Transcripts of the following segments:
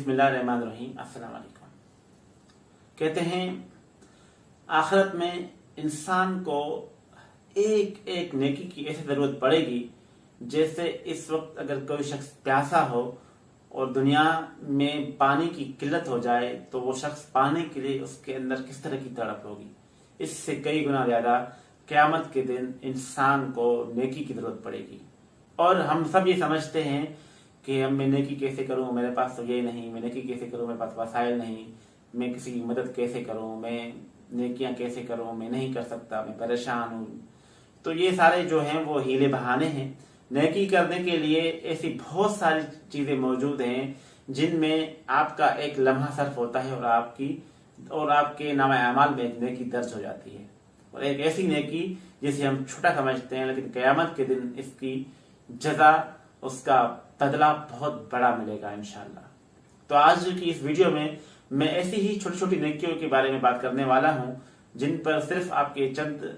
बिस्मिल्लाहिर्रहमानिर्रहीम। अस्सलाम वालेकुम। कहते हैं आखिरत में इंसान को एक एक नेकी की ऐसी ज़रूरत पड़ेगी जैसे इस वक्त अगर कोई शख्स प्यासा हो और दुनिया में पानी की किल्लत हो जाए तो वो शख्स पाने के लिए उसके अंदर किस तरह की तड़प होगी। इससे कई गुना ज़्यादा क़यामत के दिन इंसान को नेकी की ज़रूरत पड़ेगी। और हम सब ये समझते हैं कि मैं नेकी कैसे करूं, मेरे पास तो ये नहीं, मैं नेकी कैसे करूं, मेरे पास वसाइल नहीं, मैं किसी की मदद कैसे करूं, मैं नेकियां कैसे करूं, मैं नहीं कर सकता, मैं परेशान हूं। तो ये सारे जो हैं वो हीले बहाने हैं। नेकी करने के लिए ऐसी बहुत सारी चीज़ें मौजूद हैं जिनमें आपका एक लम्हा सर्फ होता है और आपके नामा अमाल में एक नेकी दर्ज हो जाती है। और एक ऐसी नेकी जिसे हम छोटा समझते हैं लेकिन क़यामत के दिन इसकी जज़ा, उसका बदला बहुत बड़ा मिलेगा इंशाअल्लाह। तो आज की इस वीडियो में मैं ऐसी ही छोटी छोटी नेकियों के बारे में बात करने वाला हूं जिन पर सिर्फ आपके चंद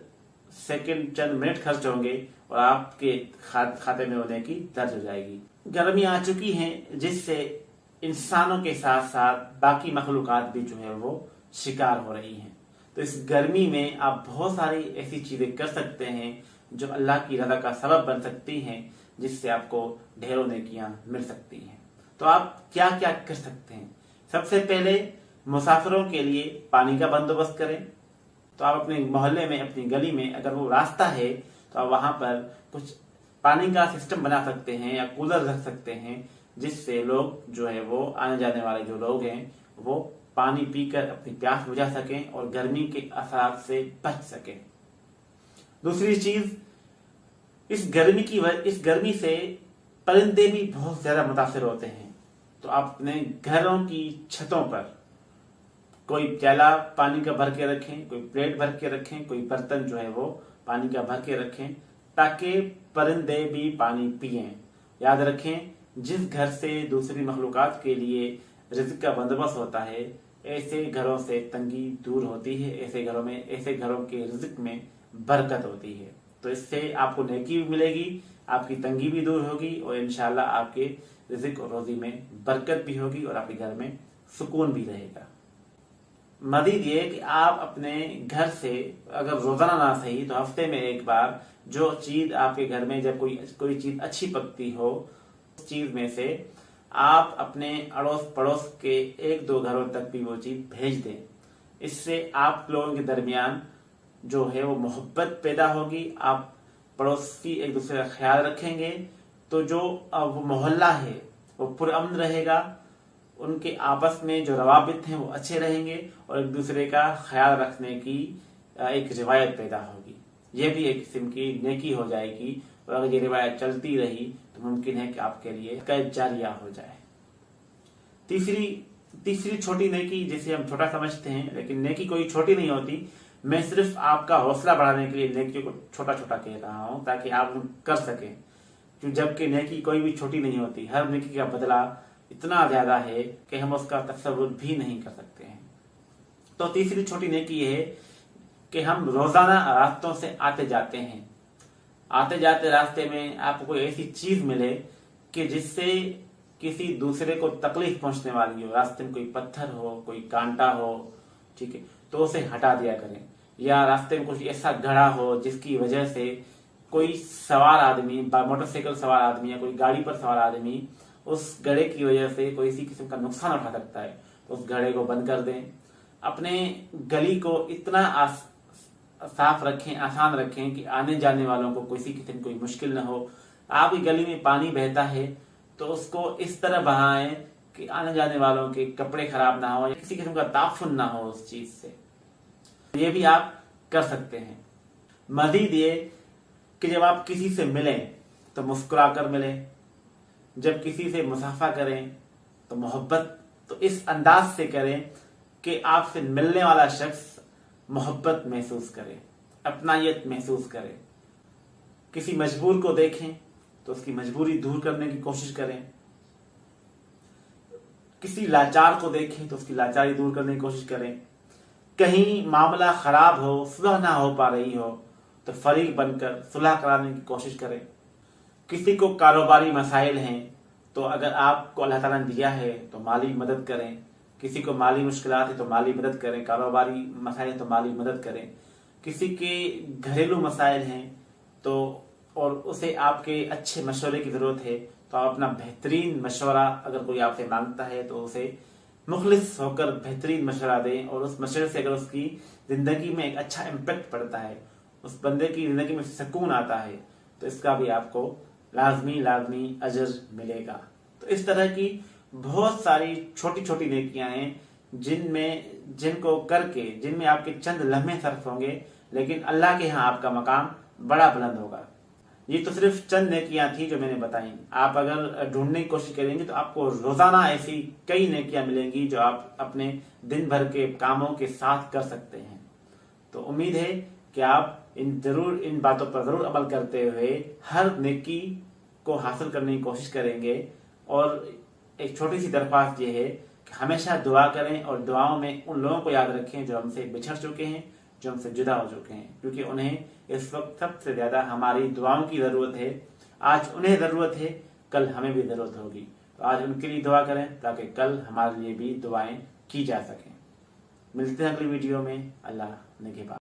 सेकंड, चंद मिनट खर्च होंगे और आपके खाते में वो नेकी दर्ज हो जाएगी। गर्मी आ चुकी है जिससे इंसानों के साथ साथ बाकी मखलूकात भी जो है वो शिकार हो रही हैं। तो इस गर्मी में आप बहुत सारी ऐसी चीजें कर सकते हैं जो अल्लाह की रज़ा का सबब बन सकती हैं, जिससे आपको ढेरों नेकियां मिल सकती हैं। तो आप क्या क्या कर सकते हैं? सबसे पहले मुसाफिरों के लिए पानी का बंदोबस्त करें। तो आप अपने मोहल्ले में, अपनी गली में अगर वो रास्ता है तो आप वहां पर कुछ पानी का सिस्टम बना सकते हैं या कूलर रख सकते हैं, जिससे लोग जो है वो आने जाने वाले जो लोग हैं वो पानी पीकर अपनी प्यास बुझा सकें और गर्मी के असर से बच सकें। दूसरी चीज, इस गर्मी से परिंदे भी बहुत ज्यादा मुतासिर होते हैं। तो आप अपने घरों की छतों पर कोई प्याला पानी का भर के रखें, कोई प्लेट भर के रखें, कोई बर्तन जो है वो पानी का भर के रखें ताकि परिंदे भी पानी पिएं। याद रखें, जिस घर से दूसरी मखलूकात के लिए रिज़्क का बंदोबस्त होता है, ऐसे घरों से तंगी दूर होती है, ऐसे घरों के रिज़्क में बरकत होती है। तो इससे आपको नेकी भी मिलेगी, आपकी तंगी भी दूर होगी और इंशाअल्लाह आपके रिज़्क और रोजी में बरकत भी होगी और आपके घर में सुकून भी रहेगा। मजीद ये कि आप अपने घर से अगर रोजाना ना सही तो हफ्ते में एक बार जो चीज आपके घर में जब कोई चीज अच्छी पकती हो, उस चीज में से आप अपने अड़ोस पड़ोस के एक दो घरों तक भी वो चीज भेज दें। इससे आप लोगों के दरमियान जो है वो मोहब्बत पैदा होगी, आप पड़ोसी एक दूसरे का ख्याल रखेंगे तो जो वो मोहल्ला है वो पुरअमन रहेगा, उनके आपस में जो रवाबित हैं वो अच्छे रहेंगे और एक दूसरे का ख्याल रखने की एक रिवायत पैदा होगी। ये भी एक किस्म की नेकी हो जाएगी और अगर ये रिवायत चलती रही तो मुमकिन है कि आपके लिए कैद जारिया हो जाए। तीसरी छोटी नेकी जिसे हम छोटा समझते हैं, लेकिन नेकी कोई छोटी नहीं होती। मैं सिर्फ आपका हौसला बढ़ाने के लिए नेकियों को छोटा छोटा कह रहा हूं ताकि आप कर सकें, जबकि नेकी कोई भी छोटी नहीं होती। हर नेकी का बदला इतना ज्यादा है कि हम उसका तस्वुर भी नहीं कर सकते हैं। तो तीसरी छोटी नेकी है कि हम रोजाना रास्तों से आते जाते हैं, आते जाते रास्ते में आपको कोई ऐसी चीज मिले कि जिससे किसी दूसरे को तकलीफ पहुंचने वाली हो, रास्ते में कोई पत्थर हो, कोई कांटा हो, ठीक है, तो उसे हटा दिया करें। या रास्ते में कुछ ऐसा गड्ढा हो जिसकी वजह से कोई सवार आदमी, मोटरसाइकिल सवार आदमी या कोई गाड़ी पर सवार आदमी उस गड्ढे की वजह से कोई इसी किस्म का नुकसान उठा सकता है, तो उस गड्ढे को बंद कर दें। अपने गली को इतना साफ रखें, आसान रखें कि आने जाने वालों को किसी किस्म की कोई मुश्किल न हो। आपकी गली में पानी बहता है तो उसको इस तरह बहाएं कि आने जाने वालों के कपड़े खराब ना हो या किसी किस्म का ताफुन ना हो उस चीज से। ये भी आप कर सकते हैं। मजीद ये कि जब आप किसी से मिलें तो मुस्कुराकर मिलें, जब किसी से मुसाफा करें तो मोहब्बत तो इस अंदाज से करें कि आपसे मिलने वाला शख्स मोहब्बत महसूस करे, अपनायत महसूस करे। किसी मजबूर को देखें तो उसकी मजबूरी दूर करने की कोशिश करें, किसी लाचार को देखें तो उसकी लाचारी दूर करने की कोशिश करें। कहीं मामला खराब हो, सुलह ना हो पा रही हो तो फरीक बनकर सुलह कराने की कोशिश करें। किसी को कारोबारी मसाइल हैं تو اگر آپ کو اللہ تعالیٰ نے دیا ہے تو مالی مدد کریں، کسی کو مالی مشکلات ہے تو مالی مدد کریں، کاروباری مسائل ہیں تو مالی مدد کریں، کسی کے گھریلو مسائل ہیں تو اور اسے آپ کے اچھے مشورے کی ضرورت ہے تو آپ اپنا بہترین مشورہ اگر کوئی آپ سے مانگتا ہے تو اسے مخلص ہو کر بہترین مشورہ دیں، اور اس مشورے سے اگر اس کی زندگی میں ایک اچھا امپیکٹ پڑتا ہے، اس بندے کی زندگی میں سکون آتا ہے، تو اس کا بھی آپ کو لازمی اجر ملے گا۔ تو اس طرح کی بہت ساری چھوٹی چھوٹی نیکیاں ہیں جن کو کر کے جن میں آپ کے چند لمحے صرف ہوں گے، لیکن اللہ کے ہاں آپ کا مقام بڑا بلند ہوگا۔ یہ تو صرف چند نیکیاں تھیں جو میں نے بتائیں، آپ اگر ڈھونڈنے کی کوشش کریں گے تو آپ کو روزانہ ایسی کئی نیکیاں ملیں گی جو آپ اپنے دن بھر کے کاموں کے ساتھ کر سکتے ہیں۔ تو امید ہے کہ آپ ان باتوں پر ضرور عمل کرتے ہوئے ہر نیکی کو حاصل کرنے کی کوشش کریں گے، اور ایک چھوٹی سی درخواست یہ ہے کہ ہمیشہ دعا کریں، اور دعاؤں میں ان لوگوں کو یاد رکھیں جو ہم سے بچھڑ چکے ہیں، جو ہم سے جدا ہو چکے ہیں، کیونکہ انہیں اس وقت سب سے زیادہ ہماری دعاؤں کی ضرورت ہے۔ آج انہیں ضرورت ہے، کل ہمیں بھی ضرورت ہوگی، تو آج ان کے لیے دعا کریں تاکہ کل ہمارے لیے بھی دعائیں کی جا سکیں۔ ملتے ہیں اگلی ویڈیو میں۔ اللہ نگہبان۔